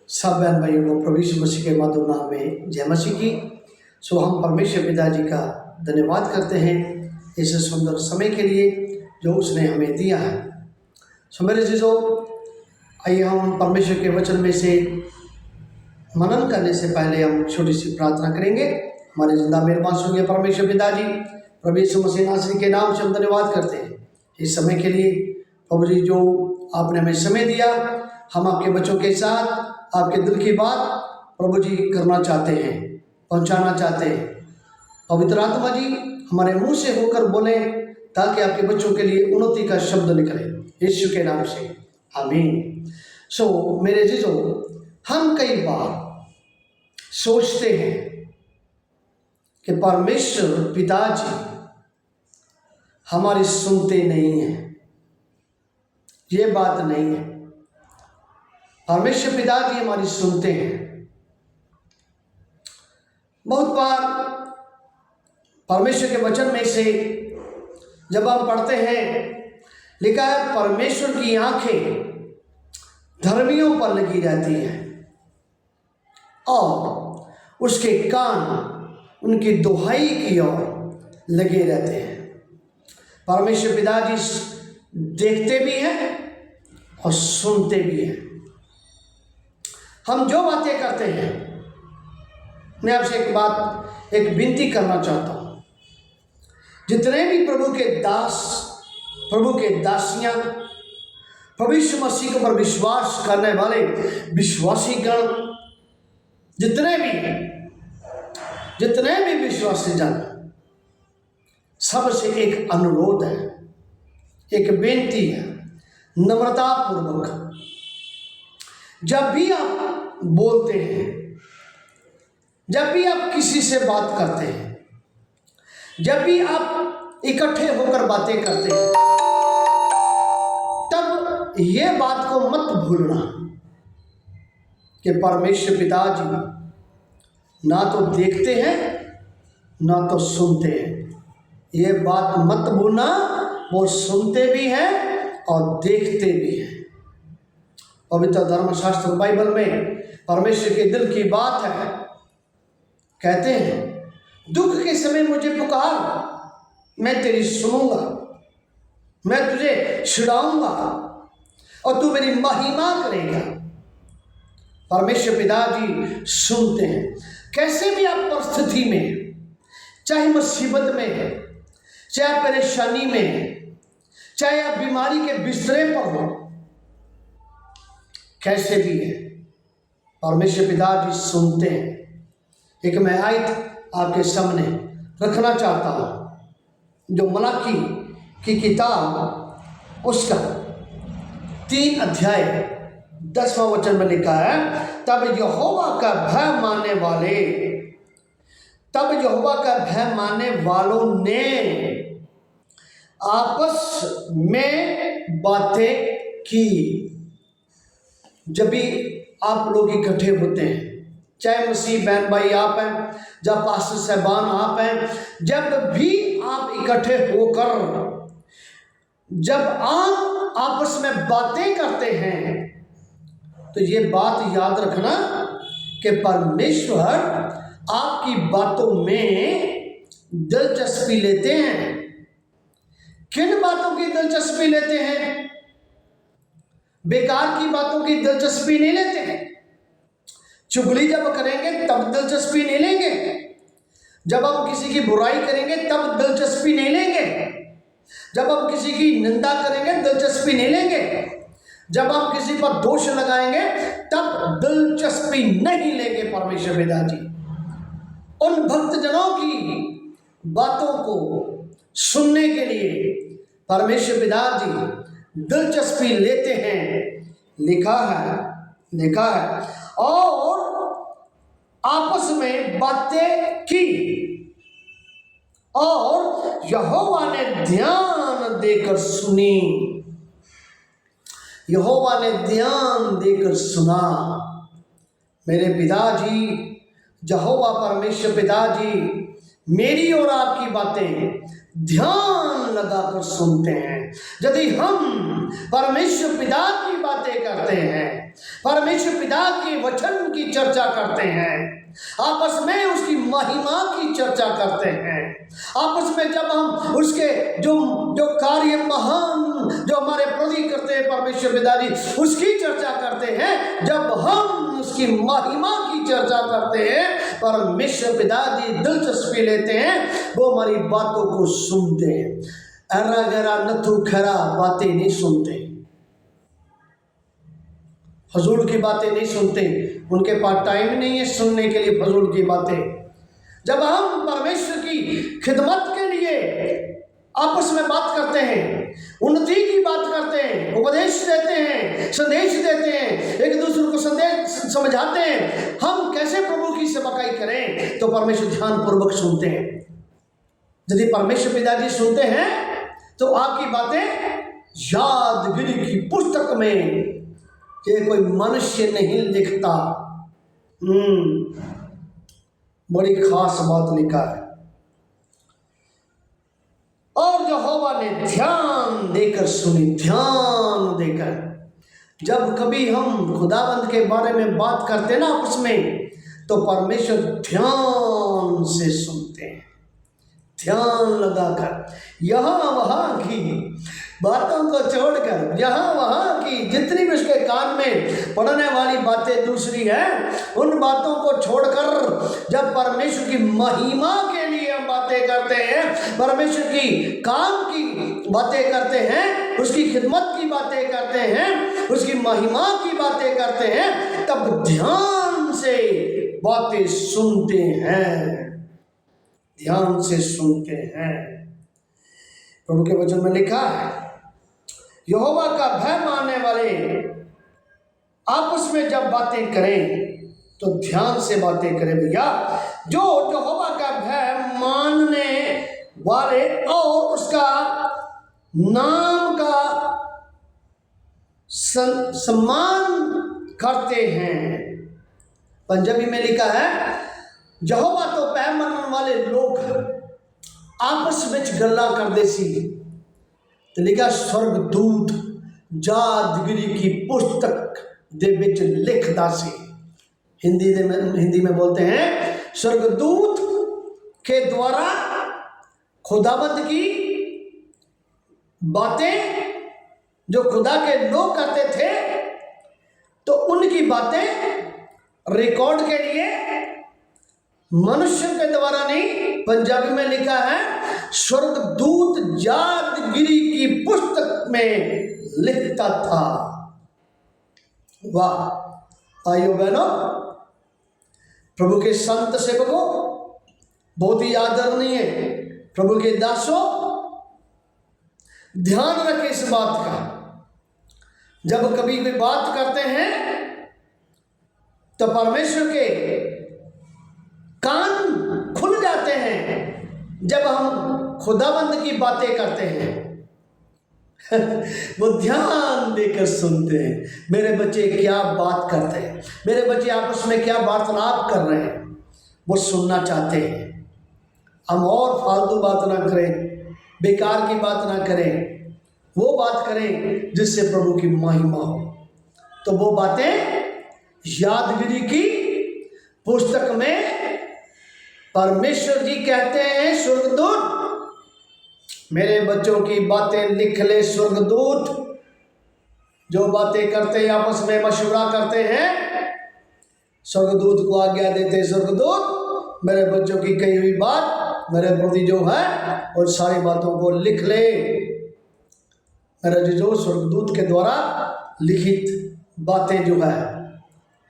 सब बहन भाइयों को प्रभु यीशु मसीह के मधुर नाम में जय मसीह की। सो हम परमेश्वर पिताजी का धन्यवाद करते हैं इस सुंदर समय के लिए जो उसने हमें दिया है। सो मेरे जीजो, आइए हम परमेश्वर के वचन में से मनन करने से पहले हम छोटी सी प्रार्थना करेंगे। हमारे जिंदा मेहरबान स्वर्गीय परमेश्वर पिताजी, प्रभु यीशु मसीह नासरी के नाम से हम धन्यवाद करते हैं इस समय के लिए। प्रभु जी, जो आपने हमें समय दिया, हम आपके बच्चों के साथ आपके दिल की बात प्रभु जी करना चाहते हैं, पहुंचाना चाहते हैं। पवित्र आत्मा जी हमारे मुंह से होकर बोले ताकि आपके बच्चों के लिए उन्नति का शब्द निकले, यीशु के नाम से आमीन। सो मेरे जीजो, हम कई बार सोचते हैं कि परमेश्वर पिताजी हमारी सुनते नहीं है। ये बात नहीं है। परमेश्वर पिताजी हमारी सुनते हैं। बहुत बार परमेश्वर के वचन में से जब हम पढ़ते हैं, लिखा है परमेश्वर की आंखें धर्मियों पर लगी रहती हैं और उसके कान उनकी दुहाई की ओर लगे रहते हैं। परमेश्वर पिताजी देखते भी हैं और सुनते भी हैं। हम जो बातें करते हैं, मैं आपसे एक विनती करना चाहता हूं। जितने भी प्रभु के दास, प्रभु के दासियां, प्रभु यीशु मसीह पर विश्वास करने वाले विश्वासी गण, जितने भी विश्वासी जन, सबसे एक अनुरोध है, एक बेनती है, नम्रता पूर्वक जब भी आप बोलते हैं, जब भी आप किसी से बात करते हैं, जब भी आप इकट्ठे होकर बातें करते हैं, तब ये बात को मत भूलना कि परमेश्वर पिताजी ना तो देखते हैं ना तो सुनते हैं। ये बात मत भूलना, वो सुनते भी हैं और देखते भी हैं। पवित्र धर्मशास्त्र बाइबल में परमेश्वर के दिल की बात है। कहते हैं, दुख के समय मुझे पुकार, मैं तेरी सुनूंगा, मैं तुझे छुड़ाऊंगा और तू मेरी महिमा करेगा। परमेश्वर पिताजी सुनते हैं। कैसे भी आप परिस्थिति में, चाहे मुसीबत में है, चाहे परेशानी में है, चाहे आप बीमारी के बिस्तरे पर हो, कैसे भी है, परमेश्वर पिताजी सुनते हैं। एक मैं आयत आपके सामने रखना चाहता हूं, जो मलाकी की किताब उसका 3 अध्याय 10वां वचन में लिखा है, तब यहोवा का भय मानने वालों ने आपस में बातें की। जब भी आप लोग इकट्ठे होते हैं, चाहे मसीह बहन भाई आप हैं, जब पास्टर साहबान आप हैं, जब भी आप इकट्ठे होकर जब आप आपस में बातें करते हैं, तो ये बात याद रखना कि परमेश्वर आपकी बातों में दिलचस्पी लेते हैं। किन बातों की दिलचस्पी लेते हैं? बेकार की बातों की दिलचस्पी नहीं लेते हैं। चुगली जब करेंगे तब दिलचस्पी नहीं लेंगे, जब हम किसी की बुराई करेंगे तब दिलचस्पी नहीं लेंगे, जब हम किसी की निंदा करेंगे दिलचस्पी नहीं लेंगे, जब हम किसी पर दोष लगाएंगे तब दिलचस्पी नहीं लेंगे। परमेश्वर पिताजी उन भक्तजनों की बातों को सुनने के लिए परमेश्वर पिताजी दिलचस्पी लेते हैं। लिखा है और आपस में बातें की और यहोवा ने ध्यान देकर सुनी। यहोवा ने ध्यान देकर सुना। मेरे पिताजी, यहोवा परमेश्वर पिताजी मेरी और आपकी बातें ध्यान लगाकर सुनते हैं। यदि हम परमेश्वर पिता की बातें करते हैं परमेश्वर पिता के वचन की चर्चा करते हैं, आपस में उसकी महिमा की चर्चा करते हैं। आपस में जब हम उसके जो जो कार्य महान जो हमारे प्रति करते हैं परमेश्वर पिताजी, उसकी चर्चा करते हैं, जब हम उसकी महिमा की चर्चा करते हैं, परमेश्वर पिताजी दिलचस्पी लेते हैं, वो हमारी बातों को सुनते हैं। अरा गरा नथु खरा बातें नहीं सुनते, फजूल की बातें नहीं सुनते, उनके पास टाइम नहीं है सुनने के लिए फजूल की बातें। जब हम परमेश्वर की खिदमत के लिए आपस में बात करते हैं, उन्नति की बात करते हैं, उपदेश देते हैं, संदेश देते हैं, एक दूसरे को संदेश समझाते हैं, हम कैसे प्रभु की सेवकाई करें, तो परमेश्वर ध्यान पूर्वक सुनते हैं। यदि परमेश्वर पिताजी सुनते हैं तो आपकी बातें यादगिरी की पुस्तक में, ये कोई मनुष्य नहीं लिखता, बड़ी खास बात लिखा है। और यहोवा ने ध्यान देकर सुनी, ध्यान देकर। जब कभी हम खुदाबंद के बारे में बात करते ना आपस में, तो परमेश्वर ध्यान से सुनते हैं, ध्यान लगाकर, यहाँ वहाँ की बातों को छोड़कर, यहाँ वहाँ की जितनी भी उसके कान में पड़ने वाली बातें दूसरी हैं, उन बातों को छोड़कर जब परमेश्वर की महिमा के लिए हम बातें करते हैं, परमेश्वर की काम की बातें करते हैं, उसकी खिदमत की बातें करते हैं, उसकी महिमा की बातें करते हैं, तब ध्यान से बातें सुनते हैं, ध्यान से सुनते हैं। प्रभु के वचन में लिखा है, यहोवा का भय मानने वाले आपस में जब बातें करें तो ध्यान से बातें करें। भैया, जो यहोवा का भय मानने वाले और उसका नाम का सम्मान करते हैं। पंजाबी में लिखा है, यहोवा तो भय मानने वाले लोग आपस में गल्ला करते सी, तो लिखा स्वर्गदूत यादगिरी की पुस्तक दे विच लिखदा सी। हिंदी में बोलते हैं, स्वर्गदूत के द्वारा खुदाबंद की बातें जो खुदा के लोग करते थे, तो उनकी बातें रिकॉर्ड के लिए मनुष्य के द्वारा नहीं, पंजाबी में लिखा है स्वर्गदूत यादगिरी की पुस्तक में लिखता था। वाह भाइयों बहनों, प्रभु के संत सेवकों, बहुत ही आदरणीय प्रभु के दासों, ध्यान रखें इस बात का। जब कभी भी बात करते हैं तो परमेश्वर के कान खुल जाते हैं जब हम खुदाबंद की बातें करते हैं। वो ध्यान देकर सुनते हैं, मेरे बच्चे क्या बात करते हैं, मेरे बच्चे आपस में क्या वार्तालाप कर रहे हैं, वो सुनना चाहते हैं। हम और फालतू बात ना करें, बेकार की बात ना करें, वो बात करें जिससे प्रभु की महिमा हो। तो वो बातें यादगिरी की पुस्तक में परमेश्वर जी कहते हैं, स्वर्गदूत मेरे बच्चों की बातें लिख ले। स्वर्गदूत जो बातें करते हैं, आपस में मशवरा करते हैं, स्वर्गदूत को आज्ञा देते हैं, स्वर्गदूत मेरे बच्चों की कही हुई बात मेरे प्रति जो है और सारी बातों को लिख ले। मेरा जो स्वर्गदूत के द्वारा लिखित बातें जो है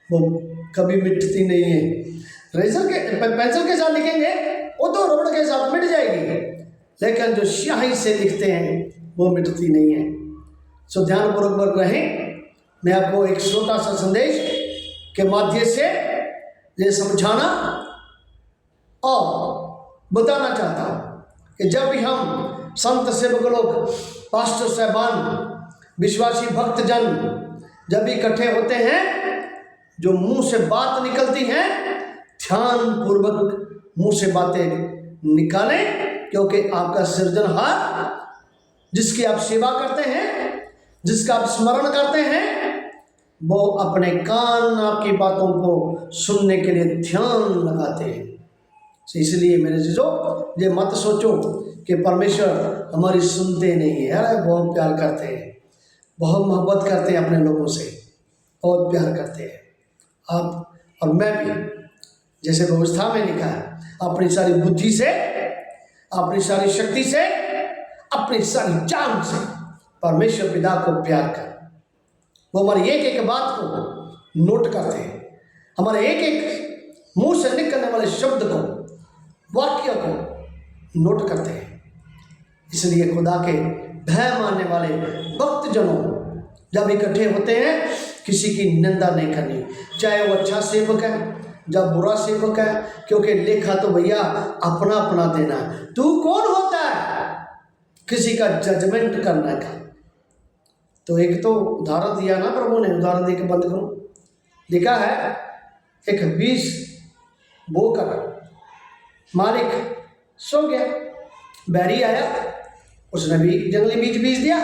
वो कभी मिटती नहीं है। पेंसिल के साथ लिखेंगे वो तो रबड़ के साथ मिट जाएगी, लेकिन जो स्याही से लिखते हैं वो मिटती नहीं है। सो ध्यानपूर्वक रहें। मैं आपको एक छोटा सा संदेश के माध्यम से ये समझाना और बताना चाहता हूँ कि जब भी हम संत सेवक लोग, पास्टर साहबान, विश्वासी भक्तजन जब भी इकट्ठे होते हैं, जो मुंह से बात निकलती है, ध्यान पूर्वक मुंह से बातें निकालें, क्योंकि आपका सृजनहार जिसकी आप सेवा करते हैं, जिसका आप स्मरण करते हैं, वो अपने कान आपकी बातों को सुनने के लिए ध्यान लगाते हैं। तो इसलिए मेरे चीज़ों, ये मत सोचो कि परमेश्वर हमारी सुनते नहीं है। अरे बहुत प्यार करते हैं, बहुत मोहब्बत करते हैं अपने लोगों से, बहुत प्यार करते हैं। आप और मैं भी, जैसे व्यवस्था में लिखा है, अपनी सारी बुद्धि से, अपनी सारी शक्ति से, अपनी सारी जान से परमेश्वर पिता को प्यार कर। वो हमारी एक एक बात को नोट करते हैं, हमारे एक एक मुंह से निकलने वाले शब्द को, वाक्य को नोट करते हैं। इसलिए खुदा के भय मानने वाले भक्तजनों जब इकट्ठे होते हैं, किसी की निंदा नहीं करनी, चाहे वो अच्छा सेवक है जब बुरा सेवक है, क्योंकि लेखा तो भैया अपना अपना देना। तू कौन होता है किसी का जजमेंट करने का? तो एक तो उदाहरण दिया ना प्रभु ने, उदाहरण दे के बंद करूं। लिखा है, एक बीज बोकर मालिक सो गया, बैरी आया, उसने भी जंगली बीज बीज दिया,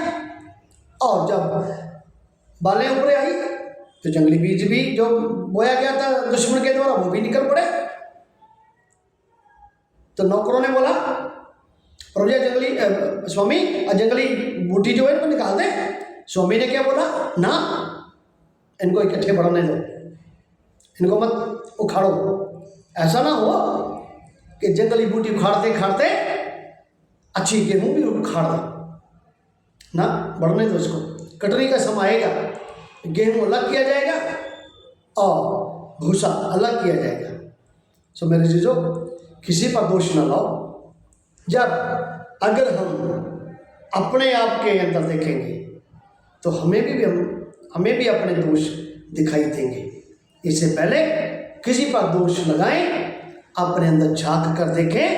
और जब बालें ऊपर आई तो जंगली बीज भी जो बोया गया था दुश्मन के द्वारा वो भी निकल पड़े। तो नौकरों ने बोला, प्रभु जी जंगली स्वामी जंगली बूटी जो है इनको निकाल दे। स्वामी ने क्या बोला, ना, इनको इकट्ठे बढ़ने दो, इनको मत उखाड़ो। ऐसा ना हो कि जंगली बूटी उखाड़ते खाड़ते अच्छी गेहूं भी उखाड़ दो ना, बढ़ने दो इसको। कटनी का समय आएगा, गेहूं अलग किया जाएगा और भूसा अलग किया जाएगा। सो मेरे चीज़ों, किसी पर दोष न लाओ। जब अगर हम अपने आप के अंदर देखेंगे तो हमें भी अपने दोष दिखाई देंगे। इससे पहले किसी पर दोष लगाएं, अपने अंदर झांक कर देखें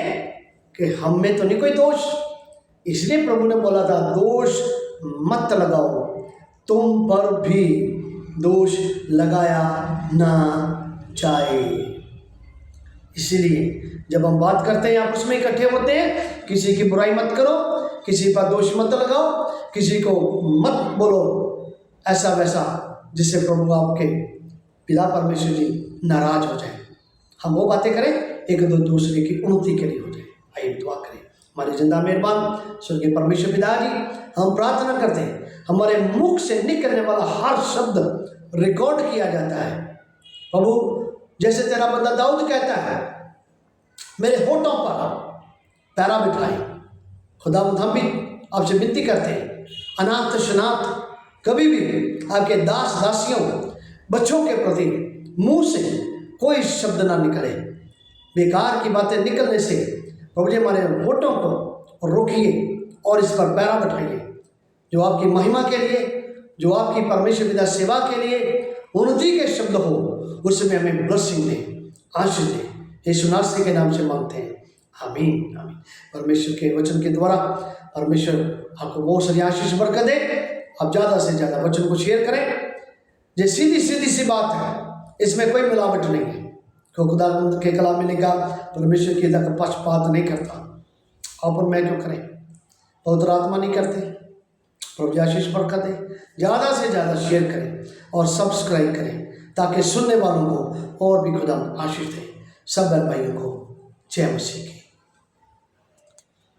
कि हम में तो नहीं कोई दोष। इसलिए प्रभु ने बोला था, दोष मत लगाओ, तुम पर भी दोष लगाया ना जाए। इसलिए जब हम बात करते हैं, आपस में इकट्ठे होते हैं, किसी की बुराई मत करो, किसी पर दोष मत लगाओ, किसी को मत बोलो ऐसा वैसा जिससे प्रभु आपके पिता परमेश्वर जी नाराज हो जाए। हम वो बातें करें एक दो दूसरे की उन्नति के लिए हो जाए। आइए दुआ करें। हमारे जिंदा मेहरबान स्वर्गीय परमेश्वर पिता जी, हम प्रार्थना करते हैं हमारे मुख से निकलने वाला हर शब्द रिकॉर्ड किया जाता है प्रभु। जैसे तेरा बंदा दाऊद कहता है, मेरे होठों पर पैरा बिठाए। खुदा हम भी आपसे विनती करते हैं, अनाथ शनाथ कभी भी आपके दास दासियों बच्चों के प्रति मुंह से कोई शब्द ना निकले। बेकार की बातें निकलने से प्रभु जी हमारे होठों को रोकिए और इस पर पैरा बिठाइए, जो आपकी महिमा के लिए, जो आपकी परमेश्वर पिता सेवा के लिए उन्नति के शब्द हो, उसमें हमें ब्लेसिंग दें, आशीष दें। यीशु नासरी के नाम से मांगते हैं, आमीन आमीन। परमेश्वर के वचन के द्वारा परमेश्वर आपको बहुत सारी आशीष बरकत दे। आप ज़्यादा से ज़्यादा वचन को शेयर करें। ये सीधी सी बात है, इसमें कोई मिलावट नहीं है। खुदा के कलाम में लिखा, परमेश्वर की तक पक्षपात नहीं करता। और मैं क्यों करें, पवित्र आत्मा नहीं करते। प्रभु आशीष बरकत दे। ज़्यादा से ज़्यादा शेयर करें और सब्सक्राइब करें, ताकि सुनने वालों को और भी खुदा आशीष दे। सब भाइयों को जय मसीह की।